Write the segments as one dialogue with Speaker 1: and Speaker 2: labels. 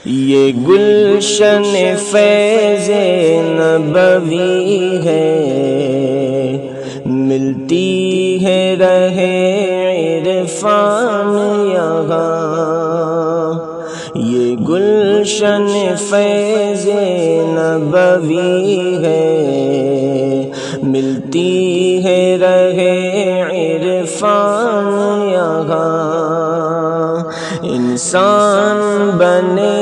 Speaker 1: یہ گلشن فیض نبوی ہے، ملتی ہے رہ عرفان یہاں۔ یہ گلشن فیض نبوی ہے، ملتی ہے رہ عرفان یہاں۔ انسان بنے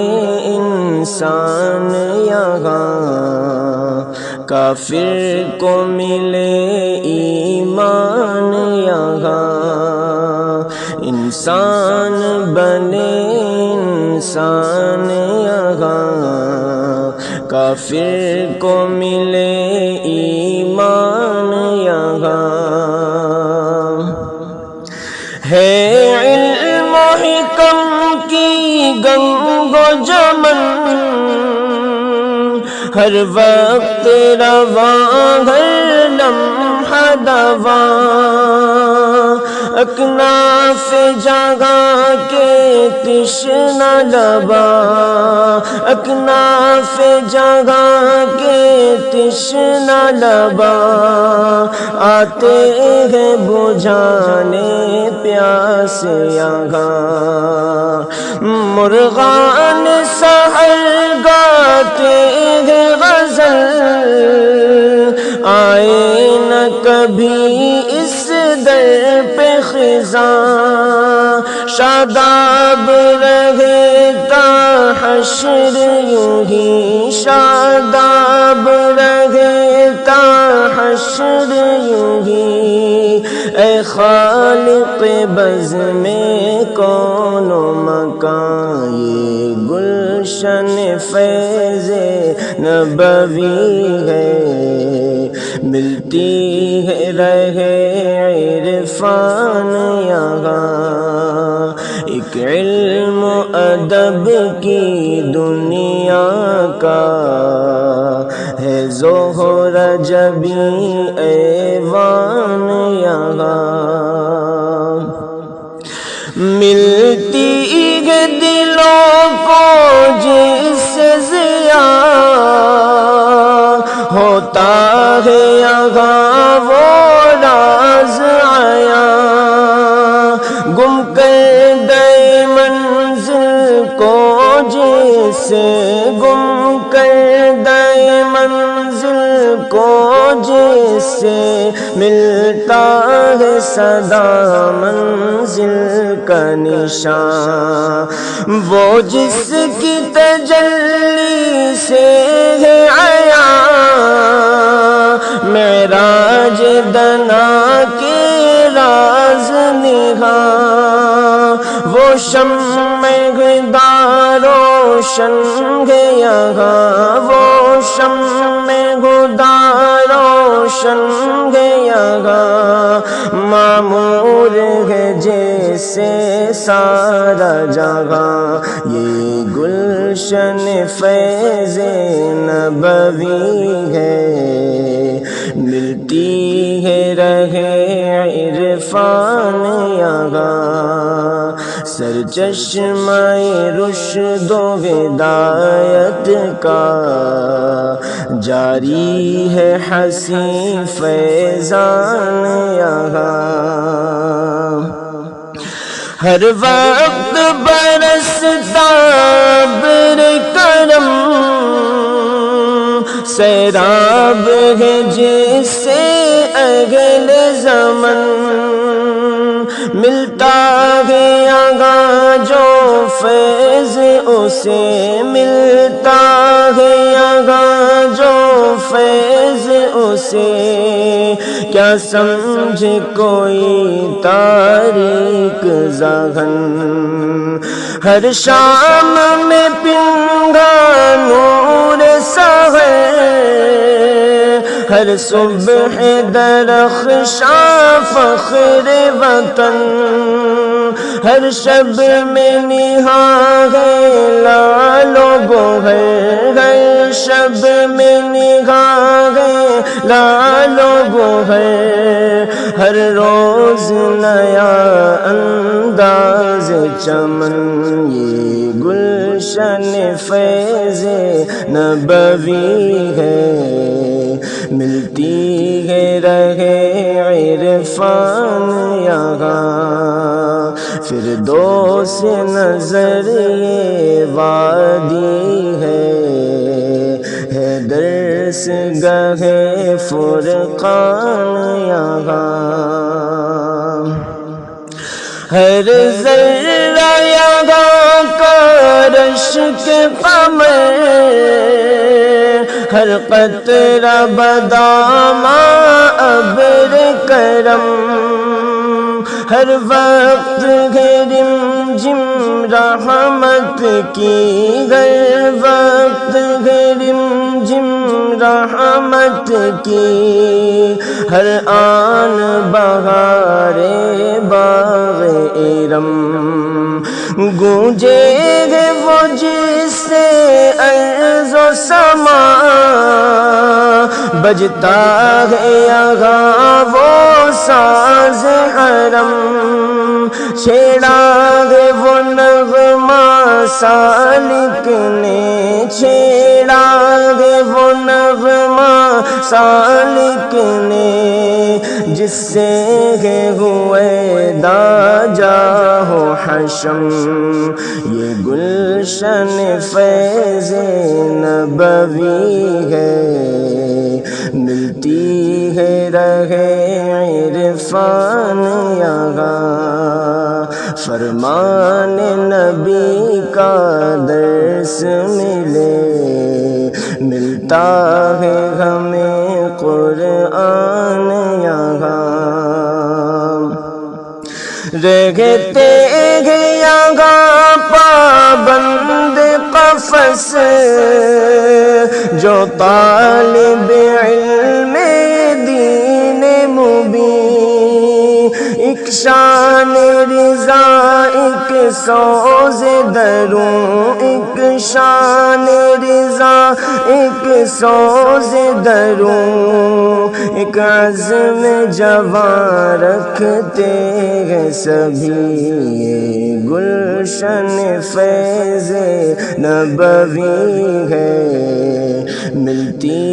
Speaker 1: انسان یہاں، کافر کو ملے ایمان یہاں۔ انسان بنے انسان یہاں، کافر کو ملے ایمان یہاں۔ ہے علم و حکم کی گنگ و جمن، ہر وقت رواں ہر لمحہ دواں۔ اکناف جگہ کے تشنہ لبا، اکناف جگہ کے تشنہ لبا، آتے ہیں بجھانے پیاس یہاں۔ مرغان سحر گاتے ہیں غزل، آئے نہ کبھی اس در پہ خزاں۔ شاداب رہے تا حشر یوں ہی، شاداب رہے تا حشر یوں ہی۔ اے خالق بزم کون و مکان، یہ گلشن فیض نبوی ہے، ملتی ہے رہ عرفان یہاں۔ ایک علم و ادب کی دنیا کا ہے ظہر جبی ایوان یہاں۔ ملتی ہے دلوں کو جس سے ضیا، ہوتا ہے یہاں وہ راز آیا۔ گم کردہ منزل کو جیسے، گم کردہ منزل کو جیسے، ملتا ہے صدا منزل کا نشان۔ وہ جس کی تجلی سے ہے آیا، معراج دنا کے راز نہاں۔ وہ شمع ہدیٰ روشن ہے یہاں، وہ شمع ہدیٰ روشن ہے یہاں۔ معمور ہے جیسے سارا جہاں، یہ گلشن فیض نبوی ہے، ملتی ہے رہ عرفان یہاں۔ سرچشمہ رشد و ہدایت کا جاری ہے حسین فیضان یہاں۔ ہر وقت برستا ابر کرم، سیراب ہے جس سے اگل زمن۔ ملتا ہے یہاں جو فیض اسے، ملتا ہے یہاں جو فیض اسے۔ کیا سمجھ کوئی تاریک ذہن، ہر شام میں پنگا نور سحر، ہر صبح درخشاں فخر وطن۔ ہر شب میں نہاں ہے لال و گوہر، ہر شب میں نہاں ہے لال و گوہر۔ ہر روز نیا انداز چمن، یہ گل گلشن فیض نبوی ہے، ملتی ہے رہے عرفان یہاں، فردوس نظر یہ وادی ہے درس گاہ فرقان یہاں، ہر ذرہ یہاں کا رشک قمر، ہر قطرہ بداماں ابر کرم، ہر وقت ہے رمجم رحمت کی، ہر وقت ہے رمجم رحمت کی، ہر آن بہار باغ ارم، گونجے گے وہ جس سے ارض و سما، بجتا ہے یہاں وہ ساز حرم، چھیڑا ہے وہ نغمہ سالک نے، چھیڑا ہے وہ نغمہ سالک نے، جس سے ہے ہوئے دا جاہ و حشم، یہ گلشن فیض نبوی ہے، ملتی ہے رہے عرفان یہاں، فرمان نبی کا درس ملے، ملتا ہے ہمیں قرآن یہاں، رہتے ہیں یہاں پابند قفس، جو طالب علم دین مبین، ایک شان رضا ایک سوز دروں، ایک شان رضا ایک سوز دروں، ایک عزم جواں رکھتے ہیں سبھی، یہ گلشن فیض نبوی ہے، ملتی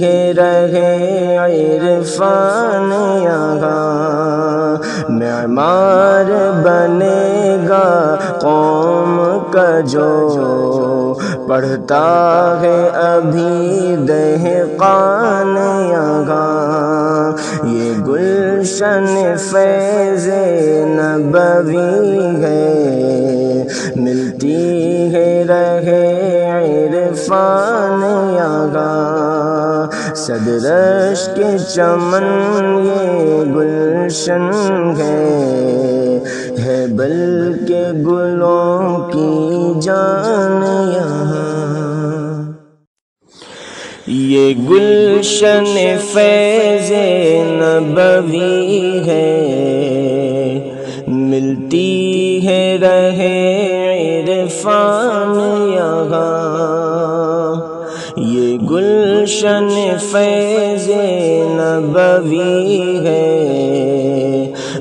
Speaker 1: ہے رہے عرفان یہاں، معمار بنے گا قوم کا جو پڑھتا ہے ابھی دہقان یہاں، یہ گلشن فیض نبوی ہے، ملتی ہے رہے عرفان یہاں، صد رشک کے چمن یہ گلشن ہے بلکہ گلوں کی جان یہاں، یہ گلشن فیض نبوی ہے، ملتی ہے رہے عرفان یہاں، یہ گلشن فیض نبوی ہے،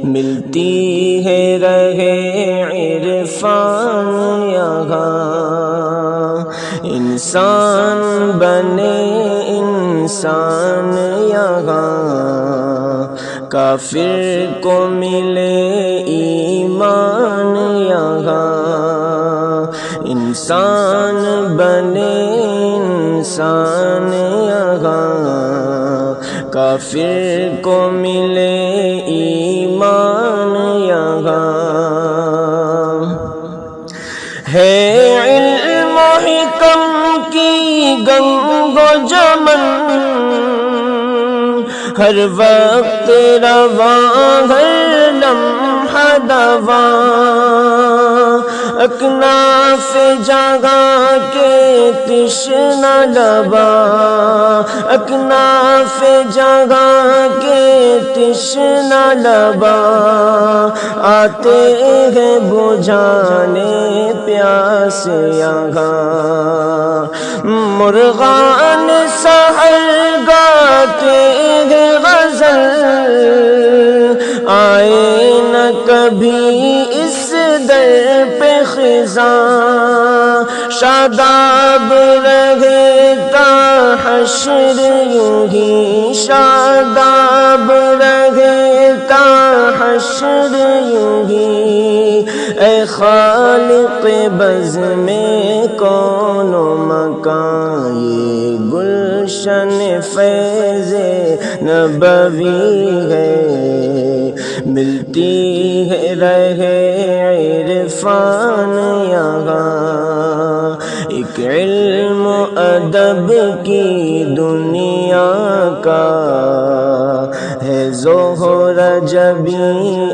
Speaker 1: ملتی ہے رہے عرفان یہاں، انسان بنے انسان یہاں، کافر کو ملے ایمان یہاں، انسان بنے انسان یہاں، کافر کو ملے ایمان یہاں، ہے علم و حکم کی گنگ و جمن، ہر وقت رواں ہر لمحہ دواں، اکناف جگہ کے تشنہ لبا، اکناف جگہ کے تشنہ لبا، آتے ہیں بجھانے پیاس یہاں، مرغان سحر گاتے ہیں غزل، آئے نہ کبھی اس در پہ خزاں، شاداب رہتا حشر یوں ہی شاداب رہتا حشر یوں ہی اے خالق بزم کون و مکان یہ گلشن فیض نبوی ہے ملتی ہے رہے عرفان یہاں ایک علم و ادب کی دنیا کا ہے ظہر جبی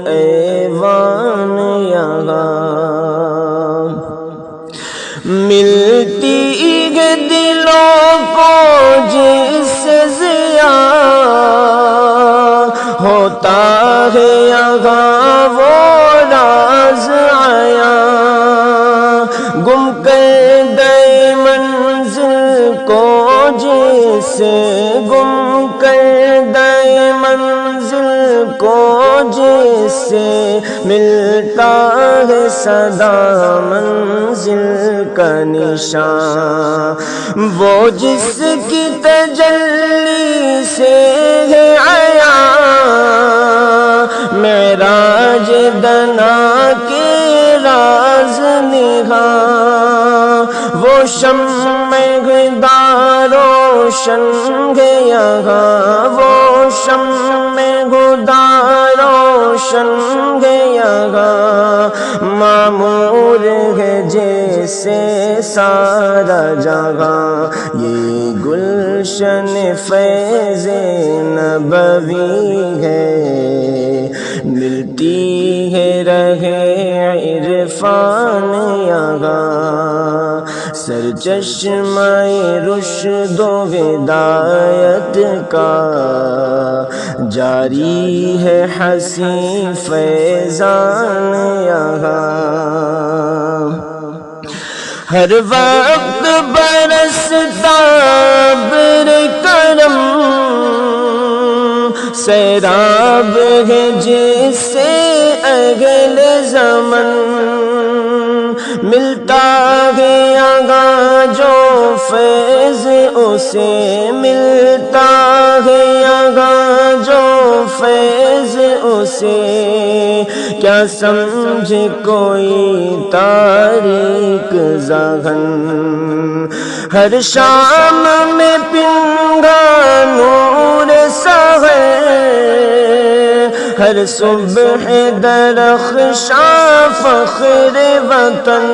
Speaker 1: ایوان یہاں ملتی ہے دلوں کو جس سے ضیاء ہوتا ہے یہاں وہ راز آیا گم کردہ منزل کو جسے گم کردہ منزل کو جسے ملتا ہے صدا منزل کا نشان وہ جس کی تجلی سے ہے عیاں معراج دنا کے راز نہاں وہ شمع خدا روشن ہے یہاں وہ شمع خدا روشن ہے یہاں معمور ہے جیسے سارا جہاں یہ گلشن فیض نبوی ہے ملتی ہے رہے عرفان یہاں سرچشمہ رشد و ہدایت کا جاری ہے حسین فیضان یہاں ہر وقت برستا ابر کرم سیراب ہے جس سے اگل زمن ملتا ہے یہاں جو فیض اسے ملتا ہے یہاں جو فیض اسے کیا سمجھ کوئی تاریک ذہن ہر شام میں پنگا نور سحر ہر صبح درخشاں فخر وطن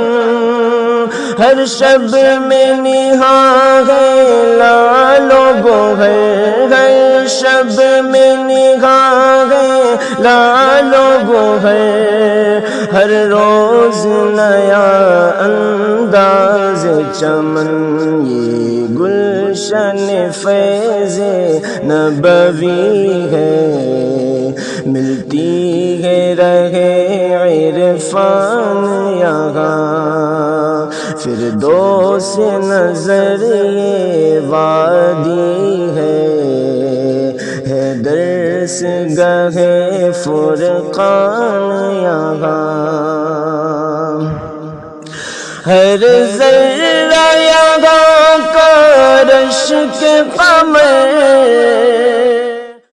Speaker 1: ہر شب میں نہاں ہے لال و گوہر ہر شب میں نہاں ہے لال و گوہر ہر روز نیا انداز چمن یہ گلشن فیض نبوی ہے ملتی ہے رہے عرفان یہاں فردوس نظر یہ وادی ہے درس گاہ فرقان یہاں ہر ذرہ یہاں کا رشک قمر